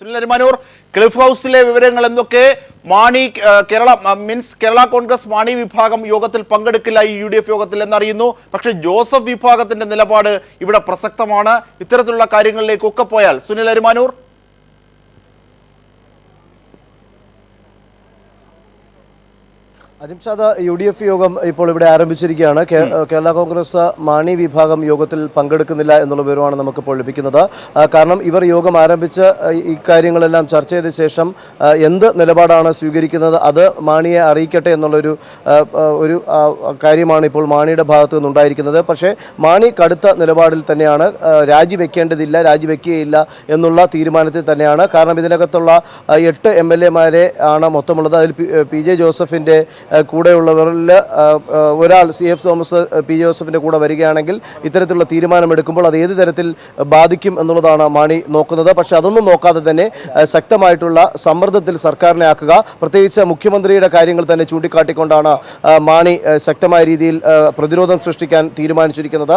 Sunil Arimanur, cliff ഹൗസിലെ വിവരങ്ങൾ എന്തൊക്കെ? മാണി കേരള കോൺഗ്രസ് മാണി വിഭാഗം യോഗത്തിൽ പങ്കെടുക്കില്ല ഈ UDF യോഗത്തിൽ എന്നറിയുന്നു. പക്ഷേ ജോസഫ് വിഭാഗത്തിന്റെ നിലപാട് ഇവിടെ പ്രസക്തമാണ്. ഇത്തരത്തിലുള്ള കാര്യങ്ങളിലേക്കൊക്കെ പോയാൽ സുനിൽ അരിമാനൂർ. അജിംഷാദ്, UDF യോഗം ഇപ്പോൾ ഇവിടെ ആരംഭിച്ചിരിക്കുകയാണ്. കേരള കോൺഗ്രസ് മാണി വിഭാഗം യോഗത്തിൽ പങ്കെടുക്കുന്നില്ല എന്നുള്ള വിവരമാണ് നമുക്കിപ്പോൾ ലഭിക്കുന്നത്. കാരണം ഇവർ യോഗം ആരംഭിച്ച് ഇക്കാര്യങ്ങളെല്ലാം ചർച്ച ചെയ്ത ശേഷം എന്ത് നിലപാടാണ് സ്വീകരിക്കുന്നത് അത് മാണിയെ അറിയിക്കട്ടെ എന്നുള്ളൊരു കാര്യമാണ് ഇപ്പോൾ മാണിയുടെ ഭാഗത്തു നിന്നുണ്ടായിരിക്കുന്നത്. പക്ഷേ മാണി കടുത്ത നിലപാടിൽ തന്നെയാണ്. രാജിവെക്കേണ്ടതില്ല, രാജിവെക്കുകയില്ല എന്നുള്ള തീരുമാനത്തിൽ തന്നെയാണ്. കാരണം ഇതിനകത്തുള്ള 8 MLA ആണ് മൊത്തമുള്ളത്. അതിൽ PJ ജോസഫിൻ്റെ കൂടെയുള്ളവരിൽ ഒരാൾ CF തോമസ് PJ ജോസഫിൻ്റെ കൂടെ വരികയാണെങ്കിൽ ഇത്തരത്തിലുള്ള തീരുമാനമെടുക്കുമ്പോൾ അത് ഏത് തരത്തിൽ ബാധിക്കും എന്നുള്ളതാണ് മാണി നോക്കുന്നത്. പക്ഷെ അതൊന്നും നോക്കാതെ തന്നെ ശക്തമായിട്ടുള്ള സമ്മർദ്ദത്തിൽ സർക്കാരിനെ ആക്കുക, പ്രത്യേകിച്ച് മുഖ്യമന്ത്രിയുടെ കാര്യങ്ങൾ തന്നെ ചൂണ്ടിക്കാട്ടിക്കൊണ്ടാണ് മാണി ശക്തമായ രീതിയിൽ പ്രതിരോധം സൃഷ്ടിക്കാൻ തീരുമാനിച്ചിരിക്കുന്നത്.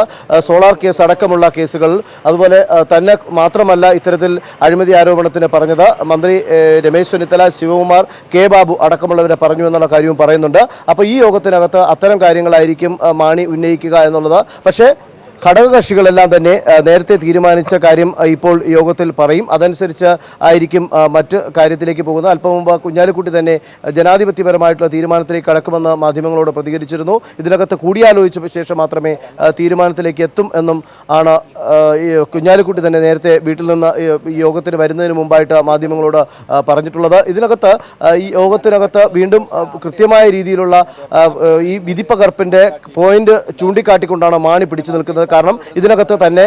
സോളാർ കേസ് അടക്കമുള്ള കേസുകൾ, അതുപോലെ തന്നെ മാത്രമല്ല ഇത്തരത്തിൽ അഴിമതി ആരോപണത്തിന് പറഞ്ഞത് മന്ത്രി രമേശ് ചെന്നിത്തല, ശിവകുമാർ, K ബാബു അടക്കമുള്ളവരെ പറഞ്ഞു എന്നുള്ള കാര്യവും പറയുന്നുണ്ട്. അപ്പോൾ ഈ യോഗത്തിനകത്ത് അത്തരം കാര്യങ്ങളായിരിക്കും മാണി ഉന്നയിക്കുക എന്നുള്ളത്. പക്ഷേ ഘടകകക്ഷികളെല്ലാം തന്നെ നേരത്തെ തീരുമാനിച്ച കാര്യം ഇപ്പോൾ യോഗത്തിൽ പറയും. അതനുസരിച്ച് ആയിരിക്കും മറ്റ് കാര്യത്തിലേക്ക് പോകുന്നത്. അല്പം മുമ്പ് കുഞ്ഞാലിക്കുട്ടി തന്നെ ജനാധിപത്യപരമായിട്ടുള്ള തീരുമാനത്തിലേക്ക് കടക്കുമെന്ന് മാധ്യമങ്ങളോട് പ്രതികരിച്ചിരുന്നു. ഇതിനകത്ത് കൂടിയാലോചിച്ച ശേഷം മാത്രമേ തീരുമാനത്തിലേക്ക് എത്തും എന്നും ആണ് കുഞ്ഞാലിക്കുട്ടി തന്നെ നേരത്തെ വീട്ടിൽ നിന്ന് ഈ യോഗത്തിന് വരുന്നതിന് മുമ്പായിട്ട് മാധ്യമങ്ങളോട് പറഞ്ഞിട്ടുള്ളത്. ഇതിനകത്ത് ഈ യോഗത്തിനകത്ത് വീണ്ടും കൃത്യമായ രീതിയിലുള്ള ഈ വിധിപ്പകർപ്പിൻ്റെ പോയിന്റ് ചൂണ്ടിക്കാട്ടിക്കൊണ്ടാണ് മാണി പിടിച്ചു നിൽക്കുന്നത്. കാരണം ഇതിനകത്ത് തന്നെ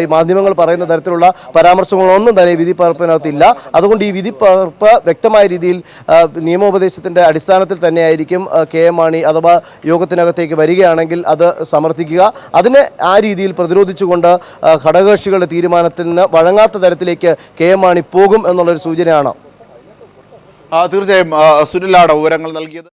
ഈ മാധ്യമങ്ങൾ പറയുന്ന തരത്തിലുള്ള പരാമർശങ്ങളൊന്നും തന്നെ വിധിപ്പകർപ്പിനകത്തില്ല. അതുകൊണ്ട് ഈ വിധിപ്പകർപ്പ് വ്യക്തമായ രീതിയിൽ നിയമോപദേശത്തിൻ്റെ അടിസ്ഥാനത്തിൽ തന്നെയായിരിക്കും KM മാണി അഥവാ യോഗത്തിനകത്തേക്ക് വരികയാണെങ്കിൽ അത് സമർത്ഥിക്കുക. അതിനെ ആ രീതിയിൽ പ്രതിരോധിച്ചുകൊണ്ട് ഘടകകക്ഷികളുടെ തീരുമാനത്തിന് വഴങ്ങാത്ത തരത്തിലേക്ക് KM മാണി പോകും എന്നുള്ളൊരു സൂചനയാണ്. തീർച്ചയായും സുനിലാണ് വിവരങ്ങൾ നൽകിയത്.